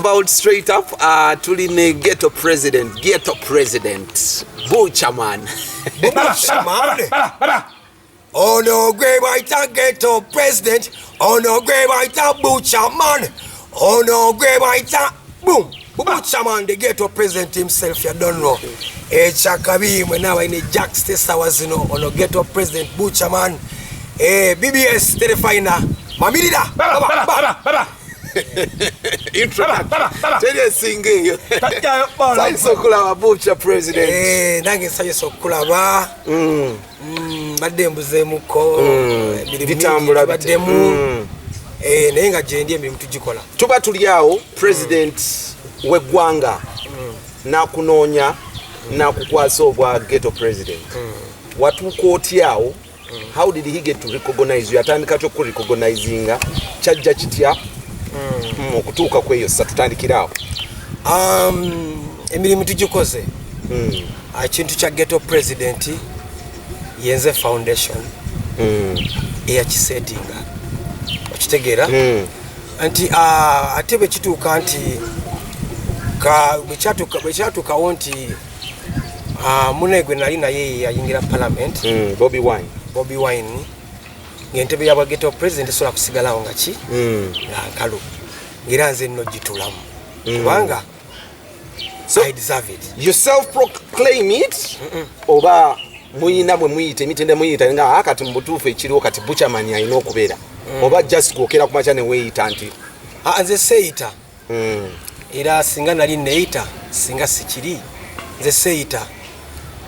about straight up tuline ghetto president Butcherman. Oh no, great white ghetto president. Oh no, great white Butcherman. Oh no, great white boom. Butcherman, the ghetto president himself, you don't know. Chakabi, when now in a Jack Stessa was on a ghetto president Butcherman. BBS Telefina. Mamida. Tell you singing. Sai sokula Butcher president. Nange sai sokula ba. Baddemu zemuko. Bitambula baddemu. Naye nga gyendye emirimu tugikola. Tuba tuli awo president w'eggwanga n'akunoonya n'akukwasa obwa ghetto president. Watuuka otya awo? How did he get to recognize you? Atandika kyo ku recognizinga kyajja kitya okutuuka ku eyo satutandikira awo. Emirimu tugikoze. Ekintu kya ghetto president yenze foundation eyakisetinga okitegeera anti ate bwe kituuka nti bwe kyatuukawo nti munegwe nali naye yayingira parliament Bobi Wine ng'entebe yabwa ghetto president esobola kusigalawo nga ki nga nkalu era nze nno gitulamu kubanga I deserve it. You self-proclaim it oba muyina bwe muyita emitende muyita nga akati mubutuufu ekiriwo kati Butcherman alina okubeera oba just kwokera ku makya ne weeyita nti nze seeyita era singa nali neeyita singa sikiri nze seeyita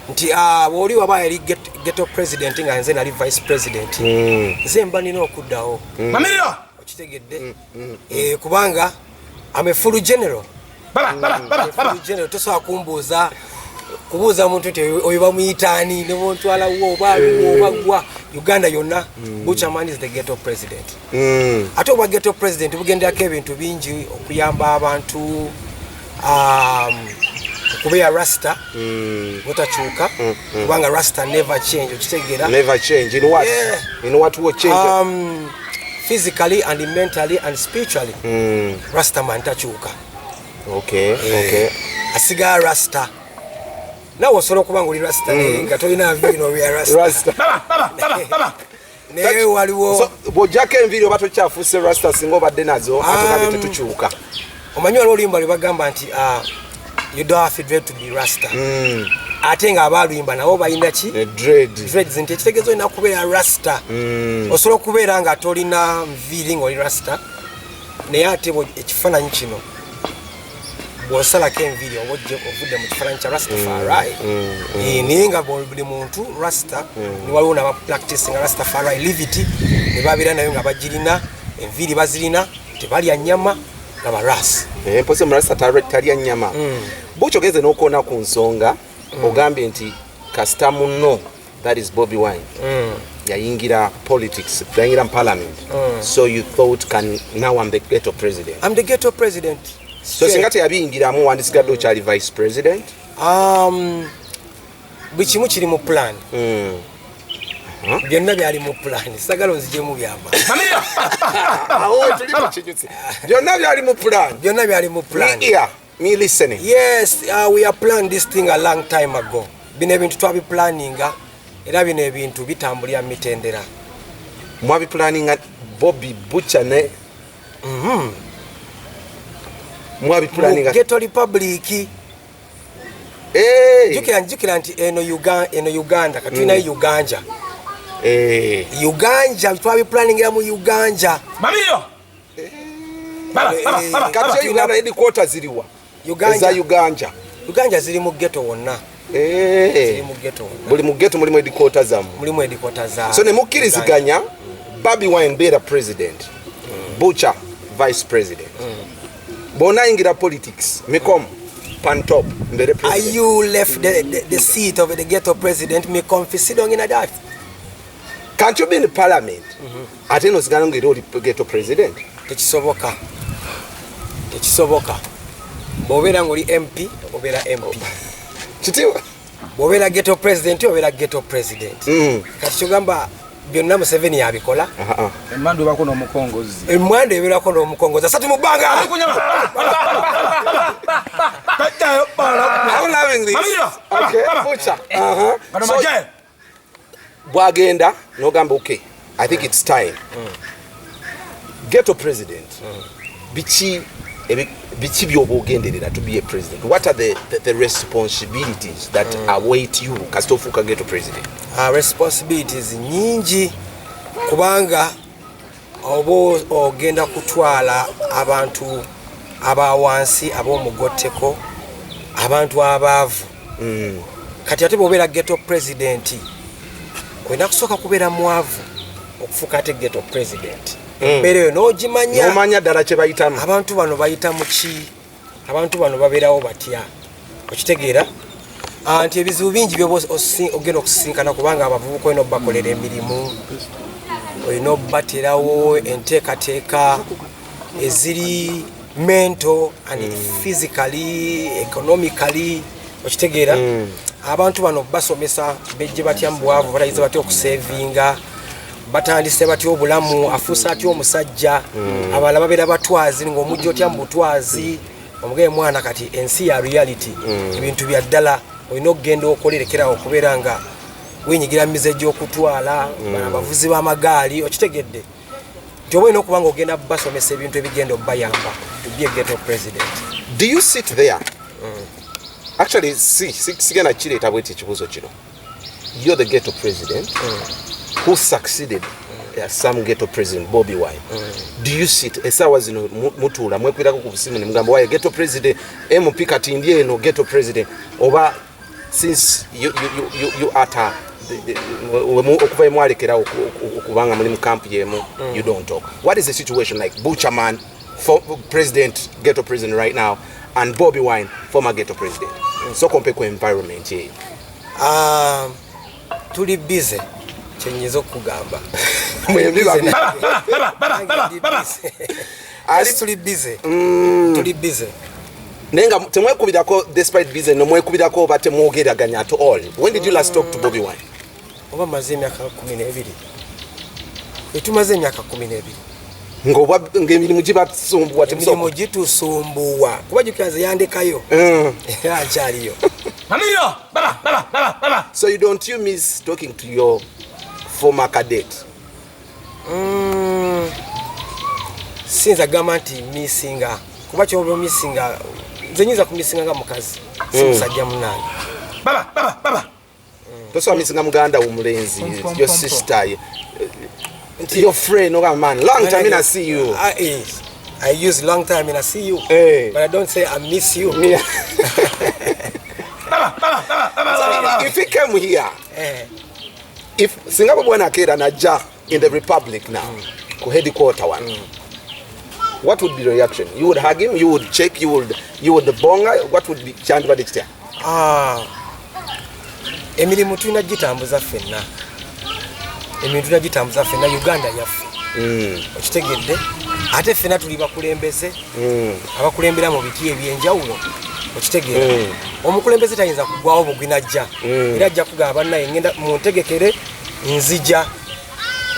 nti bw'oli waba yali ghetto president nga nze nali vice president nze mba nina okuddawo okitegedde kubanga I'm a full general. General tosobola kubuuza omuntu nti oyo bamuyitaani ne bontwala wo obagwa Uganda yonna. Butcherman is the ghetto president. Ate obwa ghetto president bugenderako ebintu bingi okuyamba abantu okubeera rasta botakyuka kubanga rasta never change okitegeera. Never change in what? Yeah. In what will change? Physically and mentally and spiritually rasta man takyuka. Okay. Asiga rasta. Nawe osobola okuba nga oli rasta nga tolina nviiri n'obeera rasta. Naye waliwo bw'ojjako enviiri oba tokyafuuse rasta singa obadde nazo ate kati tetukyuka. Omanyi waliwo oluyimba lwe bagamba nti you don't have to be rasta. Ate nga abaluyimba nabo balina ki? Dreads. Nti ekitegeeza olina kubeera rasta. Osobola okubeera nga tolina nviiri ng'oli rasta naye ate ekifaananyi kino bw'osalako enviiri ovudde mu kifaananyi kya Rastafari naye nga buli muntu rasta ne waliwo n'abapracticinga Rastafari livity ne babeera nayo nga bagirina enviiri bazirina tebalya nnyama nga barasi mpose murasta talya nnyama bukyogeze n'okuona ku nsonga ogambye nti kasita munno that is Bobi Wine yayingira politics yayingira parliament so you thought now I'm the ghetto president. I'm the ghetto president. So singa teyabiyingiramu wandisigadde okyali vice president? Buli kimu kiri mu plan. Byonna byali mu plan. Sagala onzijemu byama. Byonna byali mu plan. Byonna byali mu plan. Me listening. Yes, we have planned this thing a long time ago. Bino ebintu twabiplanninga era bino ebintu bitambulira mitendera. Mwabiplanninga Bobby Butcher ne mwabiplanninga Ghetto Republic. Jukira nti eno Uganda katulina Uganda. Uganda twabiplanningira mu Uganda. Mamiyo. Kati Uganda headquarters ziriwa? Uganda ziri mu ghetto wonna. Buli mu ghetto mulimu headquarters zamu. Mulimu headquarters zamu. So ne mukkiriziganya Bobi Wine beera president. Butcher vice president. Bona ingira politics. Mekom pan top mbere president. Are you left the seat of the ghetto president me confident in that? Can't you be in the parliament? Ate no sigana ngiro ghetto president. Tekisoboka. Bobera ngoli MP, obera MP. Kitiwa. Bobera ghetto president, obera ghetto president. Kati chogamba byonna Museveni yabikola. Emmandu bako n'omukongozi. Emmandu ebirako n'omukongozi. Asatu mu bbanga. Butcher. So, bwagenda nogamba okay, I think it's time. Ghetto president. Bichi byobogenderera to be a president. What are the responsibilities that await you kastofuka ghetto president? Responsibilities nyingi kubanga obo ogenda kutwala abantu abawansi ab'omugoteko abantu abaavu. Kati ate bw'obeera ghetto president olina kusooka kubeera mwavu okufuuka ate ghetto president. Embeera eyo n'ogimanya ddala kye bayitamu. Abantu bano bayita mu ki? Abantu bano babeerawo batya? Okitegeera nti ebizibu bingi by'oba ogenda okusisinkana kubanga abavubuka olina obbakolera emirimu, olina obbaterawo enteekateeka eziri mental and physically, economically. Okitegeera abantu bano basomesa bejje batya mu bwavu, batayiza batya okusevinga, batandise batya obulamu, afuusa atya omusajja, abalala babeera batwazi ng'omujja otya mu butwazi. Omugee mwana kati ensi ya reality, ebintu bya ddala olina okugenda okolerekera okubeera nga wenyigira mize gy'okutwala abavuzi b'amagaali. Okitegedde nti oba olina okuba nga ogenda basomesa ebintu ebigenda obbayamba to be a ghetto president. Do you sit there? Actually, sigenda kireeta bweti ekibuuzo kino. You're the ghetto president who succeeded some ghetto president Bobi Wine. Do you sit esawa zino mutuula mwekwirako ku busimu ne mugamba waye ghetto president MP kati ndiye no ghetto president oba since you utter okuva mwalekera okubanga muli mu camp yemu you don't talk? What is the situation like? Butcherman, president, ghetto president right now, and Bobi Wine, former ghetto president. So compare ku environment here. Tuli busy chenyezo kugamba. Tuli busy. Tuli busy. Nenga temwekubirako despite busy no mwekubirako bate mwogeraganya at all. When did you last talk to Bobi Wine? Oba maze emyaka 12. Etumaze emyaka 12. Ngoba ngemirimu gibasumbuwa temusombo gitusumbuwa kuba gikaze yandekayo akyaliyo. Baba. So you don't miss talking to your former cadet? Since agamba nti missinga kuba kyobo missinga nze nyinza kumisinga nga mukazi simusajja munange. Baba. Toso misinga muganda umulenzi, your sister, your friend, oh man, long time I see you. I use long time I see you, but I don't say I miss you. Yeah. If he came here, if Singapore Bwana Kera Naja in the Republic now, ku headquarter one, what would be the reaction? You would hug him, you would check, you would bonga, what would be Chandra Dixter? Emirimu tulina gitambuza ffenna. Emintu nagitambuza ffenna Uganda yaffe. Okitegedde? Ate ffenna tuli bakulembeze. Abakulembera mu biti ebyenjawulo. Okitegedde? Omukulembeze tayinza kugwawo bugwinajja. Era ajja kugamba naye ngenda mu ntegekere nzija.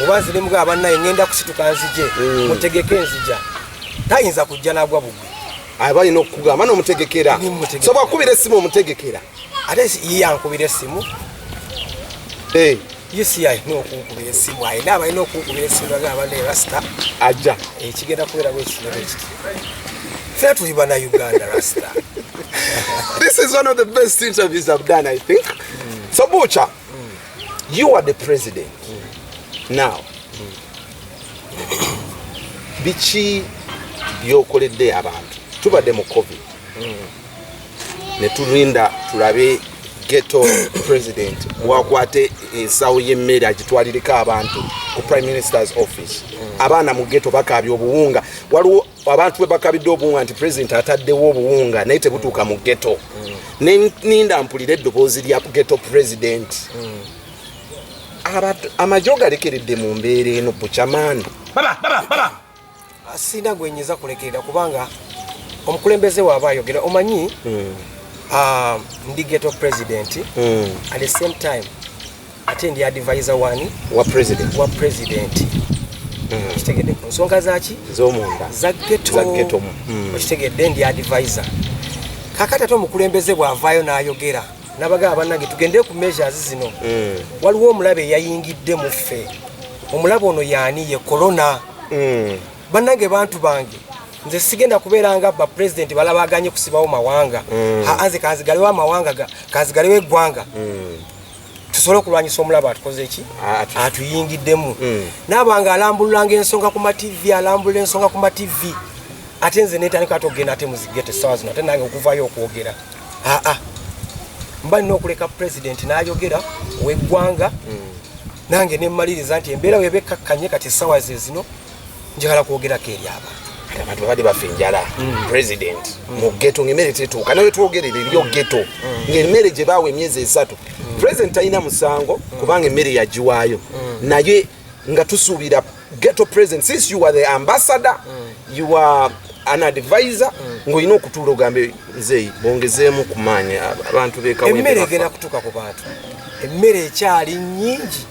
Oba nzire mugamba naye ngenda kusituka nzije. Mutegeke nzija. Tayinza kujja nagwa bugwi. Abalina okugamba n'omutegekera. So bakubira essimu omutegekera. Ate yankubira essimu. Yusi I know kukubira essimu. I never know kukubira essimu agamba ne Rasta. Ajja. Kigenda kubeera bwekino bwekiti. Ffe tuli bana Uganda Rasta. This is one of the best interviews I've done, I think. So Butcher, you are the president. Now, Bichi byokoledde abantu. Tubadde mu COVID. Ne tulinda tulabe ghetto president wakwate ensawo y'emmere agitwalireko abantu ku prime minister's office. Abaana mu ghetto bakabya obuwunga. Waliwo abantu bwe bakabidde obuwunga nti president ataddewo obuwunga naye tebutuuka mu ghetto. Ninda mpulira eddoboozi lya ghetto president. Amajjo galekeredde mu mbeera eno Butcherman. Baba. Asina gwenyiza kulekerera kubanga omukulembeze waaba ayogera omanyi ndi ghetto president at the same time ate ndi advisor one wa president kitegedde ku nsonga zaki z'omunda za ghetto kitegedde ndi advisor kakati ate omukulembeze bw'avaayo n'ayogera nabaga abanange tugende ku measures zino waliwo omulabe yayingidde mu ffe omulabe ono yaani ye corona bannange bantu bange nze sigenda kubeeranga ba president balabaganye kusibawo mawanga anze kazigalewo amawanga kazigalewo eggwanga tusobola okulwanyisa omulabe atukoze eki atuyingiddemu naabanga alambululanga ensonga ku mativi alambulula ensonga ku mativi ate nze netandika ate okugenda ate muzigete essaawa zino ate nange okuvayo okwogera mba nina okuleka president n'ayogera ow'eggwanga nange nemmaliriza nti embeera webekkakkanye kati essaawa ze zino njagala kwogerako eri abantu babadde bafa enjala president mu ghetto ng'emmere tetuuka nawe twogerere eryo ghetto ng'emmere gye baawa emyezi 3 president talina musango kubanga emmere yagiwaayo naye nga tusuubira ghetto president since you are the ambassador you are an advisor ng'olina okutuula ogambe nzeyi bongezeemu ku maanyi abantu beekawembe emmere egenda kutuuka ku bantu emmere ekyali nnyingi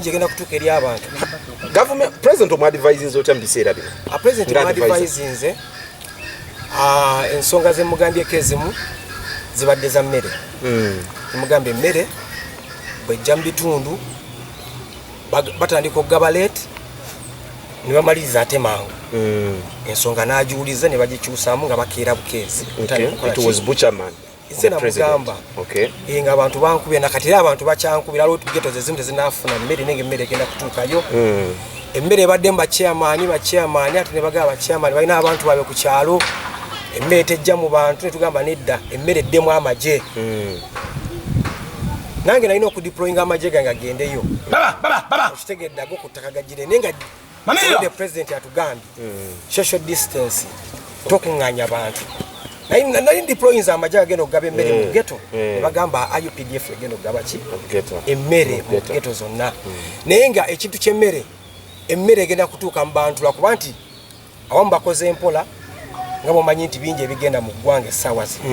egenda kutuuka eri abantu government president omuadvisinze otya mu biseera bino president omuadvisinze ensonga zemugambyeko ezimu zibadde za mmere emugamba emmere bwejja mu bitundu batandika okugaba leeti ne bamaliriza ate mangu ensonga n'agiwuliza ne bagikyusaamu nga bakeera bukeezi namugamba nga abantu bankubye nakati era abantu bakyankubira aliwo geto zezimu tezinafuna mmere nenge emmere egenda kutuukayo emmere ebadde mu bachairman ate ne bagaba bachairman balina abantu baabwe ku kyalo emmere tejja mu bantu ne tugamba nedda emmere eddemu amagye nange nalina okudeployinga amagye gange agendeyo okitegedde ago ku ttaka gagire naye nga the president atugambye social distance tokuŋŋanya abantu nali deployinza amagye agenda okugaba emmere mu ghetto ne bagamba IUPDF egenda okugaba ki emmere mu ghetto zonna naye nga ekintu ky'emmere emmere egenda kutuuka mu bantu lwakuba nti awamu bakoze empola nga mumanyi nti bingi ebigenda mu ggwanga essaawa zino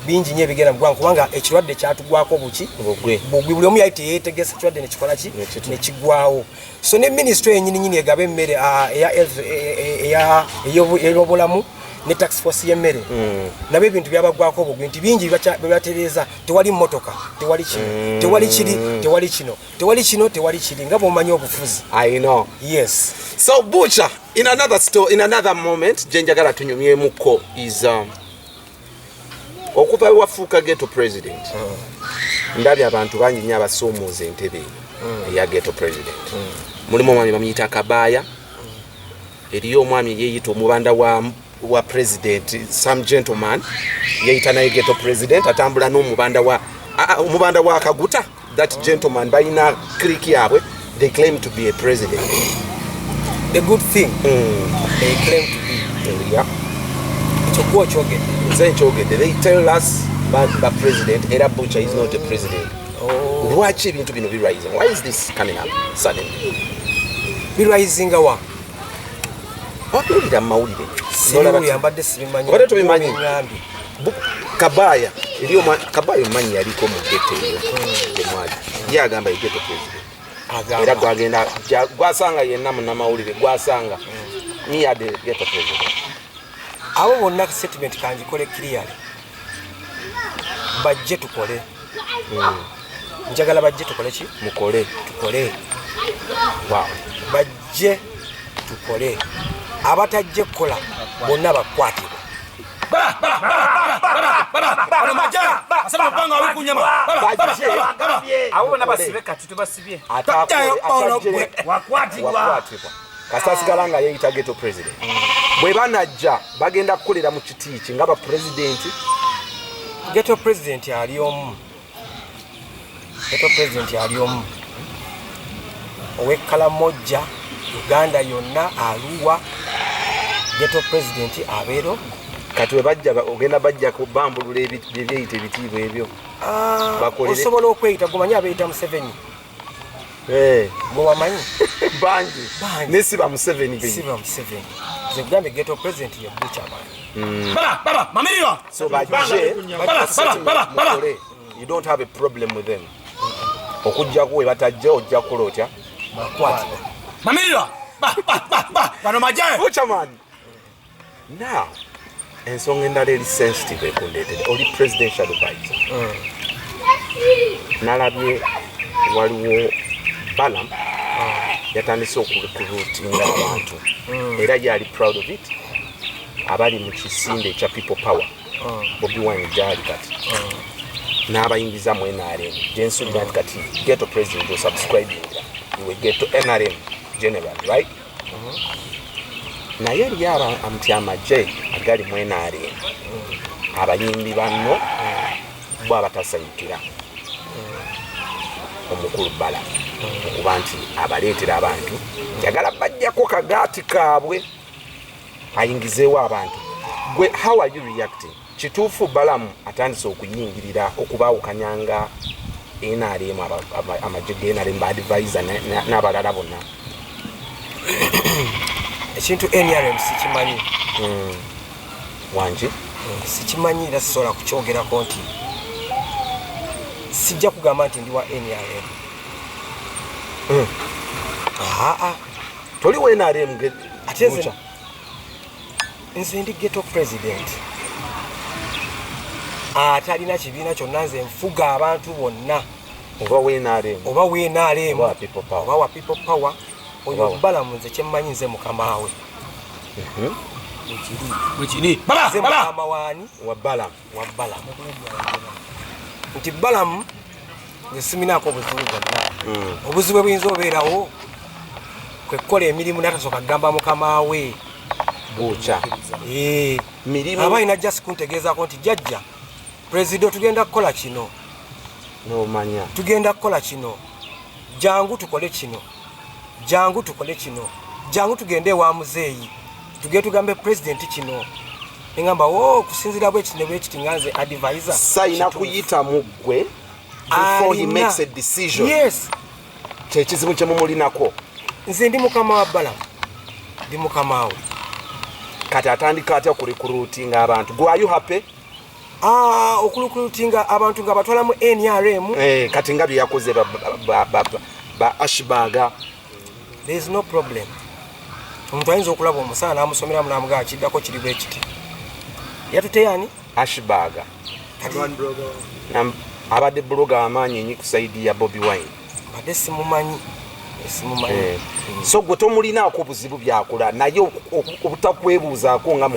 bingi nnyo ebigenda mu ggwanga kubanga ekirwadde kyatugwako buki buli omu yali teyeetegesa ekirwadde nekikola ki nekigwawo so ne minisitule yenyininyini egaba emmere ey'obulamu ne tax force y'emmere nabo ebintu byabagwako obugwi nti bingi byebatereeza tewali mmotoka tewali kino tewali kino nga bw'omanyi obufuzi. I know. Yes. So Butcher, in another moment jenjagala tunyumyemuko is Okuba wafuuka ghetto president ndabye abantu bangi nnyo abasoomooza entebe eya ghetto president mulimu omwami bamuyita Kabaaya eriyo omwami yeeyita omubanda wa president some gentleman yeeyita naye ghetto president atambula n'omubanda wa Kaguta that gentleman balina clique yaabwe they claim to be a president. The good thing they claim to be they tell us the president era Butcher is not a president. Lwaki ebintu bino rising? Why is this coming up suddenly? Rising awa okulira mawulire yambadde sibimanyi wale tubimanyi Kabaaya eriyo Kabaaya omanyi yaliko mu ghetto eyo temwaji ye agamba ghetto president era gwagenda gwasanga yenna munnamawulire gwasanga ni yadde ghetto president abo bonna statement kanjikole clearly bajje tukole njagala bajje tukole ki tukole wow bajje tukole abatajje kukola bonna bakwatibwa kasasigala nga yeeyita ghetto president bwe banajja bagenda kukolera mu kitiiki nga bapresidenti ghetto president ali omu ow'Ekkalamojja Uganda yonna Arua ghetto president abeero kati we bajja ogenda bajja kubambulula ebyeyita ebitiibwa ebyo osobola okweyita gumanyi abeeyita Museveni mwewamanyi bangi nesiba Museveni ze kugambe ghetto president ye Butcherman so bajje you don't have a problem with them okujjako we batajja ojja kukola otya bakwatibwa Butcherman now ensonga endala eri sensitive ekundeetedde oli presidential advisor nalabye waliwo balam yatandise okurukurutinga abantu era yali proud of it abali mu kisinde ekya people power Bobi Wine gyali kati n'abayingiza mu NRM gyensuubira nti kati ghetto president osubscribing iwe ghetto NRM general right naye eriyo amuti amagye agali mu NRM abayimbi banno bo abatasanyukira omukulu bala okuba nti abaleetera abantu njagala bajjako kagaati kaabwe ayingizeewo abantu gwe how are you reacting kituufu balamu atandise okuyingirira okubaawukanyanga NRM amagye ge NRM baadvisor n'abalala bonna ekintu NRM sikimanyi wanje sikimanyi era sisobola kukyogerako nti sijja kugamba nti ndi wa NRM toli wa NRM ate nze ndi ghetto president atalina kibiina kyonna nze nfuga abantu bonna oba wa NRM oba wa NRM oba wa people power oyo balamu nze kyemmanyi nze mukama we Wekiri. Baba mukama wani wa balamu nti balamu nze siminaako obuzibu bwonna obuzibu buyinza obeerawo kwekukola emirimu natasooka kugamba mukama we buuca mirimu aba alina just kuntegeezaako nti jjajja president tugenda kukola kino n'omanya tugenda kukola kino jangu tukole kino jangu tugende ewa muzeeyi tugende tugambe president kino engamba kusinzira bwekiti ne bwekiti nga nze advisor sayina kuyita mu ggwe before he makes a decision yes kyekizibu kyemumulinako nze ndi mukama wa balamu ndi mukama we kati atandika atya kurikurutinga abantu gwe are you happy okulukurutinga abantu nga batwala mu NRM kati nga bye yakoze ba ashbaga there is no problem omuntu ayinza okulaba omusana n'amusomeramu n'amugaa kiddako kiri bwe kiti yatuteyani ashbaga abadde bloga amaanyi enyi ku saidi ya Bobi Wine badde simumanyi so gwe tomulinaako obuzibu byakola naye obutakwebuuzaako nga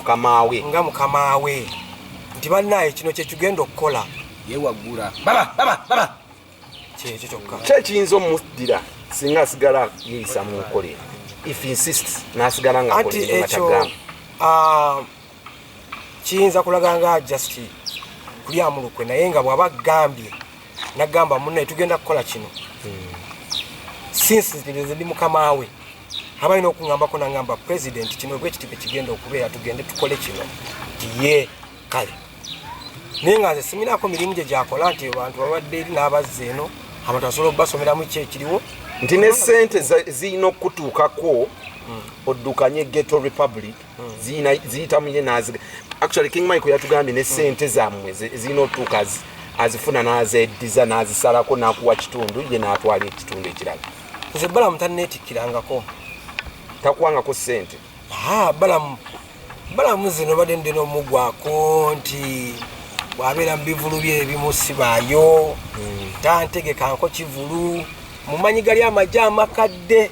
mukama we nti bannaye kino kyekigenda okukola Yewaggula. Baba. kyekyo kyokka kyekiyinza omuddira singa asigala yeeyisa mu nkole if insists n'asigala nga ati ekyo kiyinza kulaga nga just kuli amulukwe naye nga bw'aba gambye nagamba munnaye tugenda kukola kino since nze ndi mukama we aba alina okuŋŋambako nagamba president kino bwekitipe kigenda okubeera tugende tukole kino ye kale naye nga nze siminaako mirimu gye gyakola nti abantu babadde eri n'abazza eno abantu basobola okubasomeramu ki ekiriwo nti ne ssente ziyina okutuukako oddukanye ghetto republic ziyita muye naziga actually King Michael yatugambye ne ssente zammwe ziyina otuuka azifuna n'azeddiza n'azisalako n'akuwa kitundu ye n'atwala ekitundu ekirala nze balamu tanneetikkirangako takuwangako ssente balamu zino badde ndi n'omugwako nti bwabeera mu bivulu bye ebimu sibaayo tantegekanko kivulu mumanyi gali amagye amakadde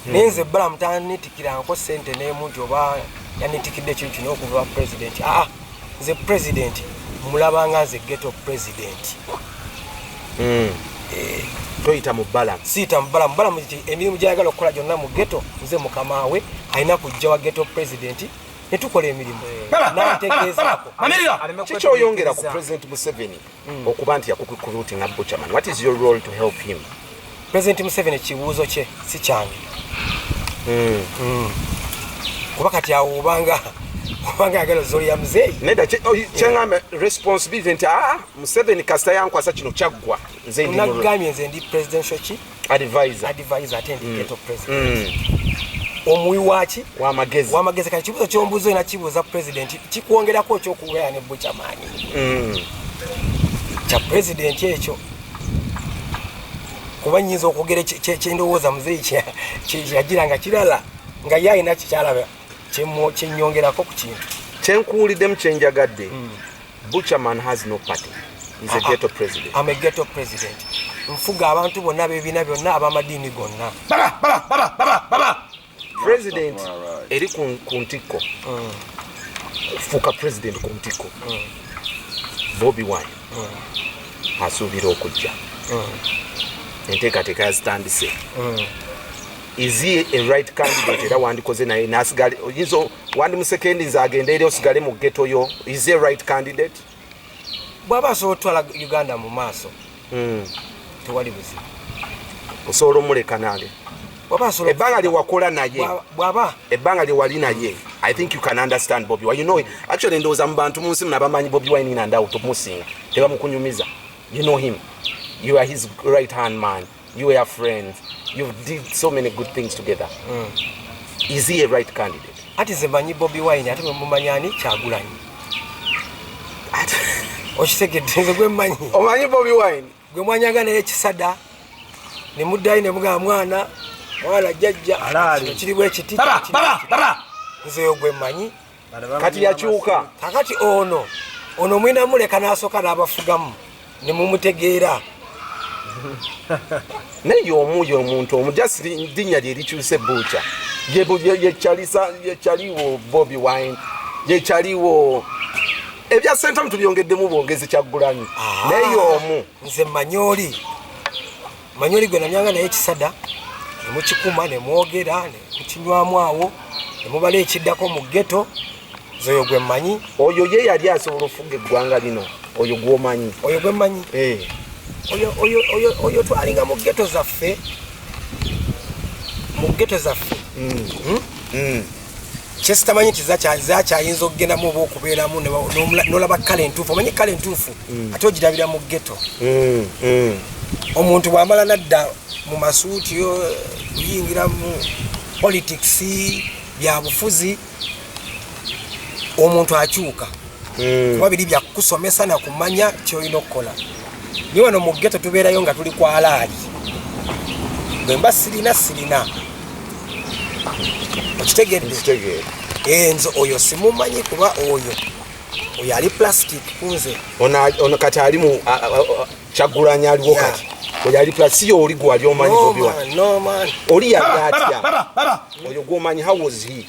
naye nze balamu tanneetikkirangako ssente n'emu nti oba yanneetikidde ekintu kino okuva president nze president mulabanga nze ghetto president toyita mu balamu siyita mu balamu emirimu gyayagala okukola gyonna mu ghetto nze mukama we alina kujja wa ghetto president netukola emirimu nantegeezaako kikyoyongera ku president Museveni okuba nti yakukurutinga Butcherman what is your role to help him president Museveni kibuuzo kye si kyange kuba kati awo obanga yagala zoli ya muzeeyi nedda kyeŋŋamba responsibility nti Museveni kasita yankwasa kino kyaggwa nze nagambye nze ndi presidential ki advisor ate ndi ghetto president omuwi waki wamagezi kati kibuuzo kyombuuzo ina kibuuza president kikwongerako ekyokubeera ne Butcherman kya president ekyo kuba nyinza okwogera kyendowooza muzeeyi kyeyagiranga kirala nga ye alina kikyalaba kyenyongerako ku kintu Chenkuulidde kyenjagadde. Butcherman has no party. He's a ghetto president. I'm a ghetto president. Nfuga abantu bonna bebina byonna abamadiini gonna. Baba. President eri ku ntiko. Fuka president ku ntiko. Bobi Wine. Asuubira okujja. Enteekateeka yazitandise. Is he a right candidate? Era wandikoze naye nasigale yizo wandi musekendinza agenda eri osigale mu ghetto yo. Is he a right candidate? Bwaba asobola otwala Uganda mu maaso. Tewali buzibu. Osobola omuleka nange. Ebbanga lye wakola naye. Bwaba. Ebbanga lye wali naye. I think you can understand Bobi Wine. You know, actually ndowooza mu bantu munsi nabamanyi Bobi Wine in and out musinga. Tebamukunyumiza. You know him. You are his right hand man. You were friends. You did so many good things together. Is he a right candidate? Ati zemanyi Bobi Wine ate mumanyani Kyagulanyi. Okitegedde gwe mmanyi. Omanyi Bobi Wine? Gwe mwanyaga naye kisada. Ne muddayi ne muga mwana jjajja. Alaali. Kiriwe ekiti. Baba. Nze gwe mmanyi. Kati yakyuka. Kakati ono mwina muleka n'asooka n'abafugamu. Ne mumutegeera. Naye omuntu omujasi linnya lye likyuse Butcher. Yekyaliwo Bobi Wine. Yekyaliwo ebya senta mutubyongeddemu bwongezi Kyagulanyi. Naye omu. Nze manyoli gwe nanyanga naye kisada. Ne mukikuma ne mwogera ne mukinywamu awo. Ne mubala ekiddako mu ghetto. Nze gwe mmanyi. Oyo ye yali asobola ofuga eggwanga lino. Oyo gw'omanyi. Oyo gwe mmanyi. Oyo twalinga mu ghetto zaffe. Kyesitamanyi nti zakyayinza okgendamu oba okubeeramu n'olaba kale entuufu. Omanyi kale entuufu ate ogirabira mu ghetto. Omuntu bw'amala nadda mu masuuti kuyingira mu politics bya bufuzi omuntu akyuka. Kuba biri bya kusomesa na kumanya ky'olina okukola. Ni wano mu ghetto tubeerayo nga tuli kwa alaali. Bwe mba sirina. Okitegedde? Enzo oyo simumanyi kuba oyo ali plastic kunze. Ono kati ali mu Kyagulanyi aliwo kati. Oyo ali plastic oli gwali omanyi Bobi Wine. No man. Oli yali atya. Oyo gw'omanyi how was he?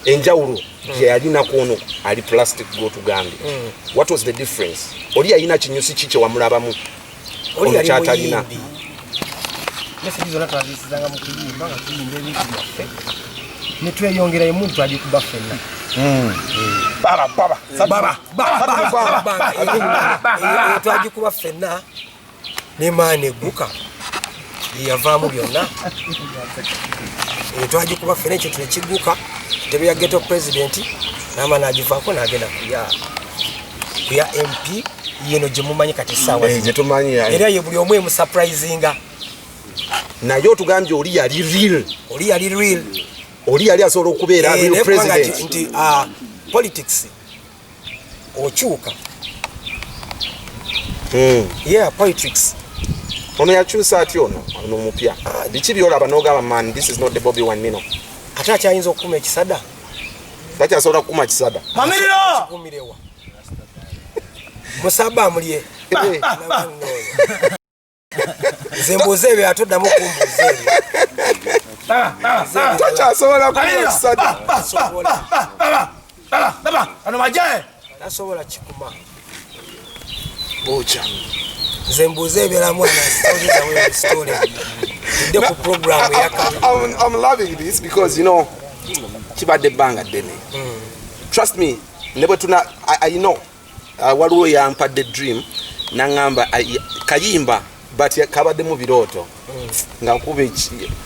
Enjawulo gye yalina kuno ali plastic gw'otugambye. What was the difference? Oli yalina kinyusi ki kye wamulabamu? Oli yali kyatalina. Message zonna twazisizanga mu kuyimba nga tuyimba ebintu byaffe. Ne tweyongera omuntu ali kuba ffenna. Twagikuba ffenna ne maani egguka yavaamu byonna. Twagikuba ffenna ekyo nekigguka ntebe ya ghetto president n'amaani agivaako n'agenda kuya MP yeno gye mumanyi kati essaawa era ye buli omu emusurprisinga. Naye otugambye oli yali real. Oli yali asobola okubeera real president. Nti politics okyuka. Politics. Ono yakyusa atya ono omupya? Biki byolaba n'ogamba man, this is not the Bobi Wine nino. Ate akyayinza okukuma ekisada. Takyasobola kukuma kisada. Mamiriro! Kumirewa. Musaba mulye. Zembuze ebyo atoddamu kumbuza ebyo. Takyasobola kukuma kisada. Ano majae! Tasobola kikuma. Butcher. Zembuze ebyo mwana story. Ku program I'm loving this because you know kibadde banga dene. Trust me, nebo tuna I know waliwo yampadde dream nangamba kayimba but kabadde mu biroto nga nkube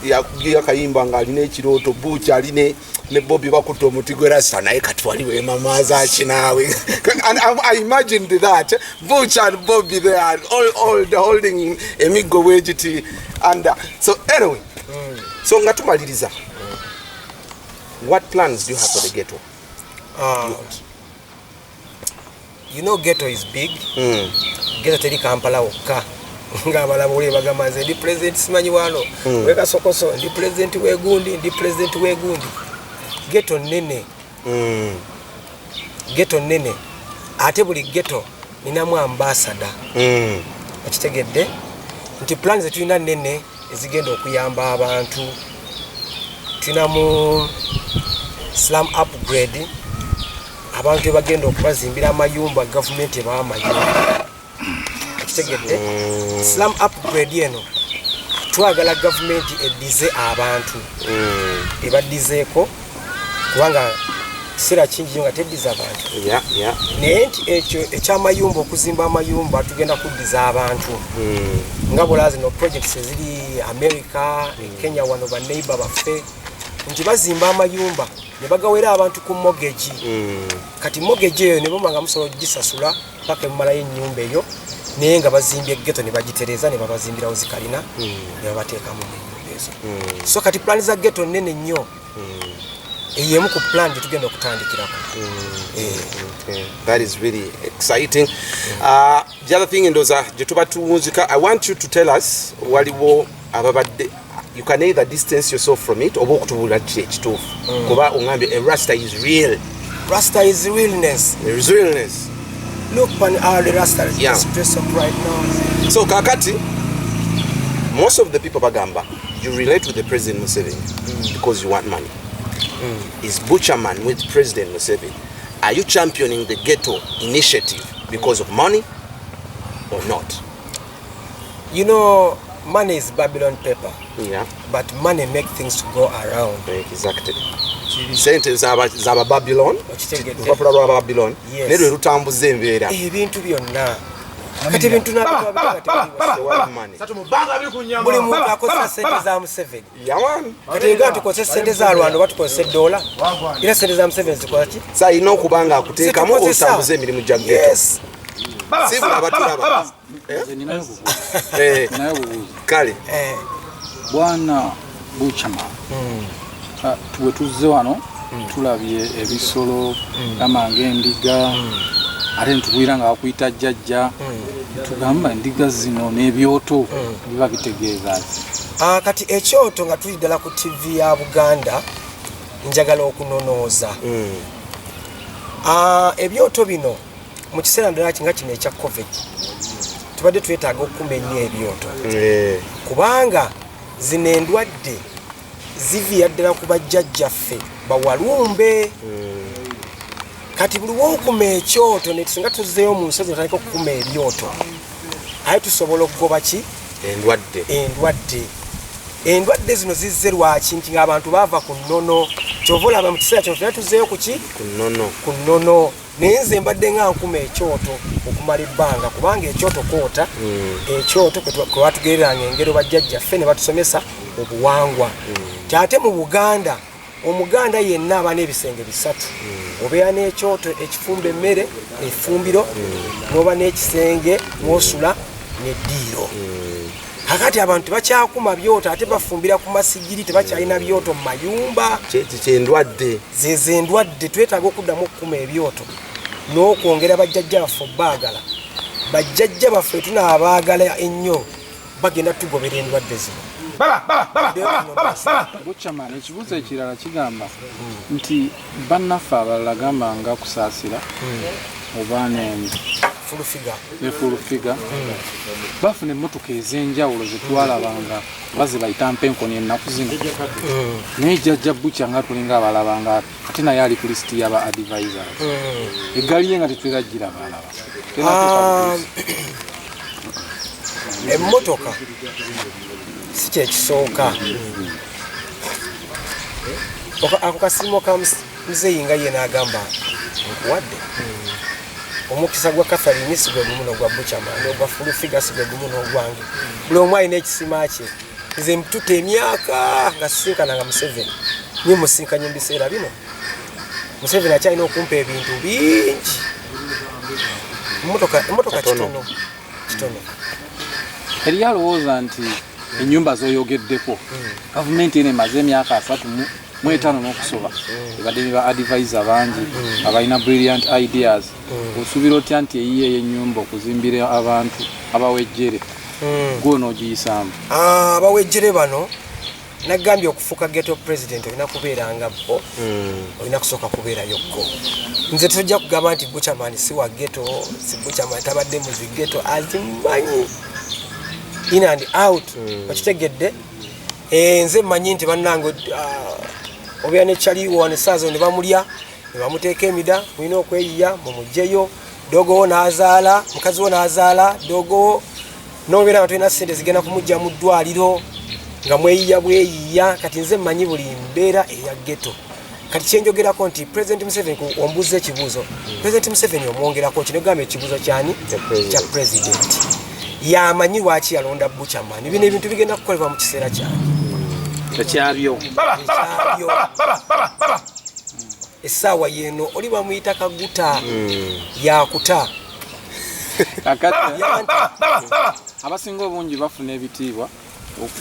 ya kayimba nga aline ekiroto Butcher aline ne Bobi bakutte omutigwera sa naye katwaliwe mamaza akinawe. And I imagined that Butcher and Bobi they are all holding emigo wejiti and so anyway so nga tumaliriza what plans do you have for the ghetto? You know ghetto is big. Ghetto teri Kampala wokka. Nga balabuli bagamba nze ndi president simanyi wano. Weka sokoso ndi president wegundi. Ghetto nene ghetto nene ate buli ghetto ninamu ambassador okitegedde nti plan ze tulina nene ezigenda okuyamba abantu tulina mu slum upgrade abantu bagenda okubazimbira amayumba government ebawa amayumba okitegedde slum upgrade eno twagala government edize abantu ebadizeeko kubanga kisera kingi nga tediza abantu naye nti ekyo ekyamayumba okuzimba amayumba tugenda kudiza abantu nga bulazi no projects eziri America ne Kenya wano ba neighbor baffe nti bazimba amayumba ne bagawera abantu ku mortgage kati mortgage eyo ne bomanga musobola gisasula paka mmalayo ennyumba eyo naye nga bazimbye ghetto ne bagitereza ne babazimbirawo zikalina ne babateekamu ennyumba ezo so kati plan za ghetto nene nnyo eyemu ku plan gye tugenda okutandikirako. That is really exciting. The other thing ndoza gye tuba tuwunzika, I want you to tell us waliwo ababadde you can either distance yourself from it oba okutubulira kiki ekituufu kuba ongambye a rasta is real. Rasta is realness. There is realness. Look pan all the rasta is dressed up right now. So kakati most of the people bagamba you relate with the President Museveni because you want money. Is Butcherman with President Museveni? Are you championing the ghetto initiative because of money or not? You know, money is Babylon paper. Yeah. But money make things to go around. Exactly. Sente zaba Babylon. Lupapula lwa Babylon. Nerwe lutambuza embeera. Ebintu byonna. Kati bintu buli muntu akozesa sente za Museveni. Kati nga tukozesa sente za Rwanda batukozesa $1 era sente za Museveni zikola ki? Sa ino okubanga akuteekamu otambuza emirimu gya ghetto. Sibula batulaba. Kale. Bwana Butcherman. Tuwe tuzze wano tulabye ebisolo amange endiga ate ntugwira nga bakuyita jjajja tugamba endiga zino n'ebyoto biba bitegeeza kati ekyoto nga tuli ddala ku TV ya Buganda njagala okunonooza ebyoto bino mu kiseera ddala kinga kino ekya COVID tubadde twetaaga okumenya ebyoto kubanga zino endwadde ziviira ddala ku bajjajjaffe bawalumbe kati buli wokuma ekyoto ne tusinga tuzzeeyo mu nsozi natandika okukuma ebyoto aye tusobola okugoba ki endwadde zino zizze lwaki nti ng'abantu baava ku nnono kyova olaba mu kiseera kino tuna tuzzeeyo ku ki ku nnono naye nze mbadde nga nkuma ekyoto okumala ebbanga kubanga ekyoto koota ekyoto kwe batugereranga engero bajjajjaffe ne batusomesa obuwangwa ate mu Buganda Omuganda yenna aba n'ebisenge bisatu obeera n'ekyoto ekifumba emmere efumbiro n'oba n'ekisenge mwosula n'eddiiro kakati abantu bakyakuma byoto ate bafumbira ku masigiri tebakyalina byoto mu mayumba kyendwadde zezo endwadde twetaaga okuddamu okukuma ebyoto n'okwongera bajjajja baffe obbaagala bajjajja baffe tunaabaagala ennyo bagenda tugobera endwadde zino. Butcherman ekibuuzo ekirala kigamba nti bannaffe abalala gamba nga kusaasira oba nefulufiga bafuna emmotoka ez'enjawulo zetwalabanga baze bayita mpenkoni ennaku zino naye jjajja Butcher nga tulinga abalabanga ate naye ali ku lisiti y'aba advisors eggaali ye nga tetweragiraba alaba emmotoka si kyekisooka ako kasiimo ka muzeeyi nga ye n'agamba nkuwadde omukisa gwa Catherine si gwe gumu n'ogwa Butcherman n'ogwa Fulufiga si gwe gumu n'ogwange buli omu alina ekisima kye nze mtuta emyaka nga sisinkananga Museveni nye musinkanye mu biseera bino Museveni akyalina okumpa ebintu bingi emmotoka kitono eri alowooza nti ennyumba z'oyogeddeko gavumenti eno emaze emyaka 35 n'okusoba ebadde ne ba advisor bangi abalina brilliant ideas osuubira otya nti eyiye ey'ennyumba okuzimbira abantu abawejjere gwe n'ogiyisaamu abawejjere bano nagambye okufuuka ghetto president olina kubeeranga bo olina kusooka kubeerayokko nze tojja kugamba nti Butcherman si wa ghetto si Butcherman tabadde muzi ghetto azimanyi in and out okitegedde nze mmanyi nti bannange obeera ne kyaliwo ne saazo ne bamulya ne bamuteeka emida mulina okweyiya mumugjeyo dogowo n'azaala mukazi wo n'azaala dogowo n'obeera nga tolina ssente zigenda kumujja mu ddwaliro nga mweyiya bweyiya kati nze mmanyi buli mbeera eya ghetto kati kyenjogerako nti President Museveni ombuuza ekibuuzo President Museveni omwongerako kino gamba ekibuuzo kyani kya president yamanyi lwaki yalonda Butcherman bino ebintu bigenda kukolebwa mu kiseera kyabyo essaawa yeno oli bamuyita kaguta yakuta abasinga obungi bafuna ebitiibwa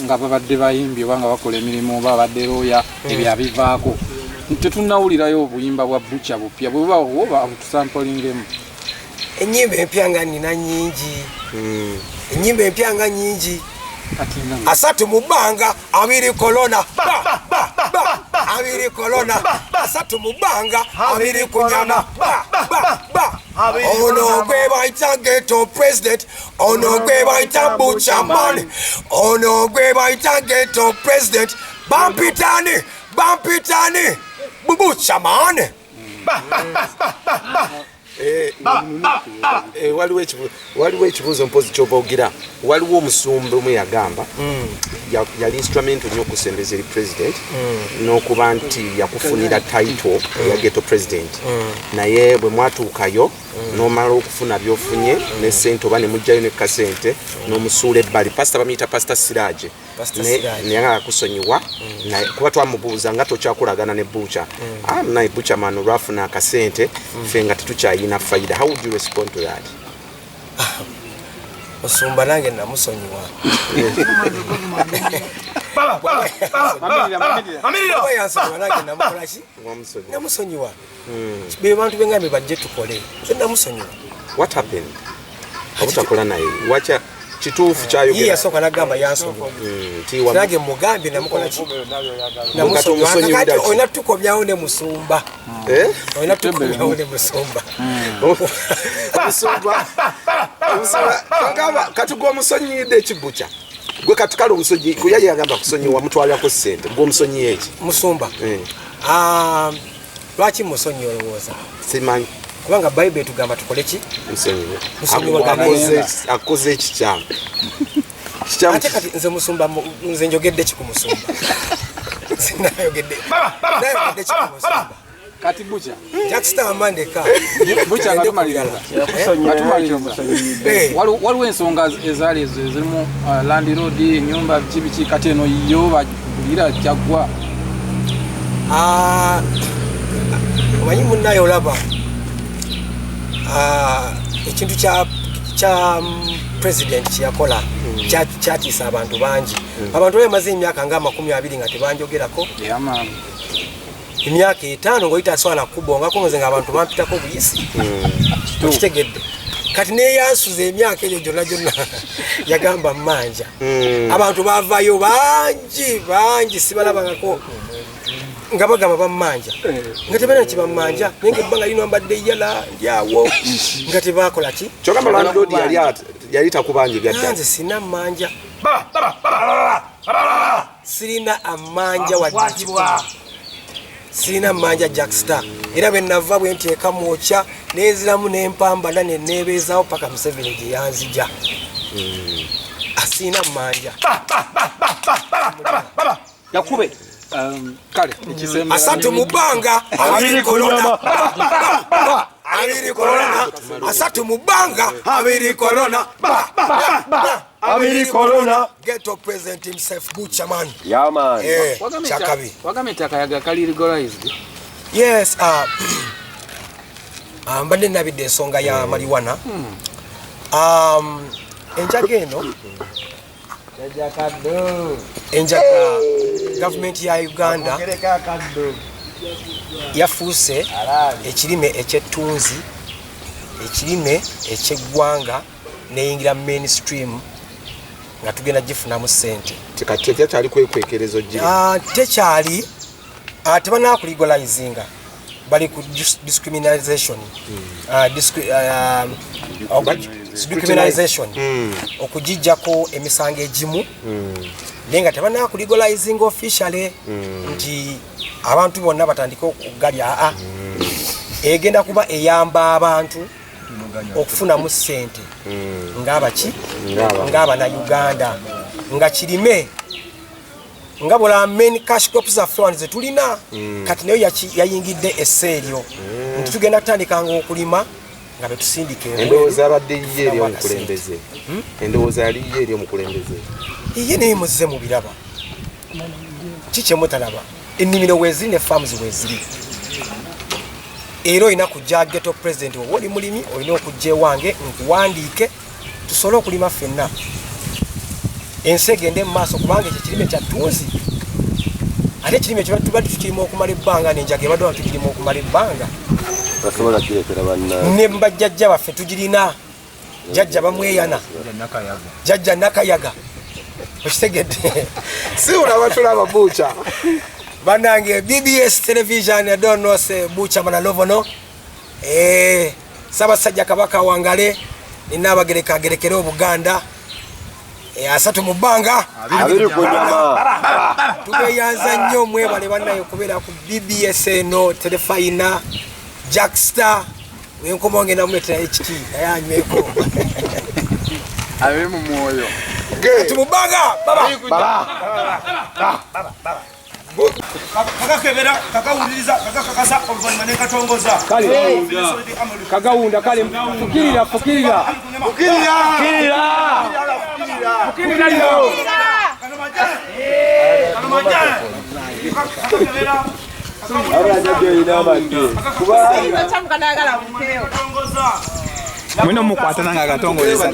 nga babadde bayimbi oba nga bakola emirimu oba babadde looya ebyo abivaako tetunnawulirayo obuyimba bwa Butcher bupya bwe buba butusampolingemu ennyimba empya nga nina nyingi ennyimba empya nga nyingi asatu mu bbanga abiri kolona abiri kolona asatu mu bbanga abiri kunyana ono gwe bayita ghetto president ono gwe bayita Butcherman ono gwe bayita ghetto president bampitani Butcherman waliwo ekibuuzo mpozi kyobaogira waliwo omusumba omwe yagamba yali instrumental nnyo okusembeza eri president n'okuba nti yakufunira title eya ghetto president naye bwe mwatuukayo n'omala okufuna byofunye ne ssente oba ne mujjayo ne kasente n'omusuula ebbali pasita bamuyita pasita Siraje neyagala kusonyiwa kuba twamubuuza nga tokyakulagana ne Butcher naye Butcherman olwafuna akasente ffe nga tetukyayina fayida. How would you respond to that? Musumba nange namusonyiwa namusonyiwa be bantu bengambe bajje tukole namusonyiwa. What happened? Obutakola naye wacha kituufu kyayogera yasooka nagamba yansonyiwa nange mugambe namukola ki namusonyiwa olina tukobyawo ne musumba olina tukobyawo ne musumba katuga omusonyiyidde ekibukya gwe katukala omusonyi kuyaye yagamba kusonyiwa mutwalako ssente gwe omusonyi eki musumba lwaki musonyi olowooza simanyi kubanga Bible tugamba tukole ki akoze ekikyamu ate kati nze musumba nze njogedde ki ku musumba nayogedde ki ku musumba kati Butcher Jackson Mandeka Butcher ngatumalira waliwo ensonga ezaali ezirimu Land Road ennyumba biki kati eno yo bagulira kyagwa omanyi munnaye olaba ekintu kya president kyakola kyatiisa abantu bangi abantu bemaze emyaka nga 20 nga tebanjogerako emyaka 5 ngoyita swana kubongako nze nga abantu bampitako buyisi okitegedde kati neyansuza emyaka egyo gyonna yagamba mmanja abantu bavayo bangi sibalabangako nga bagamba bammanja nga tebalina kibammanja naye nga ebbanga lino mbadde yala ndyawo nga tebakola ki kyogamba Land Road yali takubanja nze sina mmanja sirina amanja wadde sirina mmanja Jackstar era bwe nava bwe nteeka mwokya neeziramu n'empambana ne neebeezaawo paka Museveni gye yanzija asina mmanja yakube kale asatu mu bbanga abiri kolona abiri kolona asatu mu bbanga abiri kolona abiri kolona ghetto president himself Butcherman man chakabi wagame takayaga kali legalized yes mbadde nabidde ensonga ya marijuana enjaga eno enjaga government ya Uganda yafuuse ekirime ekyettunzi ekirime ekyeggwanga neyingira mainstream nga tugenda gifunamu ssente tekyali kwekwekerezo gye tekyali tebanaa kuligolizinga bali ku discrimination okugijjako emisango egimu naye nga tebanaa kuligolizinga officially nti abantu bonna batandika okugalya egenda kuba eyamba abantu okufunamu ssente ng'abaki ng'abannayuganda nga kirime nga bula main cash crops zaffe wano ze tulina kati nayo yayingidde esseeryo nti tugenda kutandikanga okulima nga betusindika endowooza abadde yiye eri omukulembeze endowooza yali yiye eri omukulembeze ye naye muzize mu biraba kikyemutalaba ennimiro weeziri ne farms weeziri era olina kujja ghetto president oba oli mulimi olina okujja ewange nkuwandiike tusobole okulima ffenna ensi egende mu maaso kubanga ekyo kirime kya ttunzi ate ekirime ekyo tubadde tukirima okumala ebbanga nenjaga ebadde tukirima okumala ebbanga ne bajjajja baffe tugirina jjajja bamweyana jjajja nakayaga okitegedde siulaba tulaba buuca banange BBS television I don't know say Butcherman Ayise Ssaabasajja Kabaka wangale nina abagerekere Obuganda asatu mu bbanga tubeyanza nnyo mwebale bannaye okubeera ku BBS eno telefayina Jackstar wenkomonge namuletera HT nayanyweko abe mu mwoyo atu mu bbanga baba kakakebera kakawuliriza kakakakasa oluvannyuma nekatongoza kagawunda kale fukirira mwino mukwatana nga katongolesa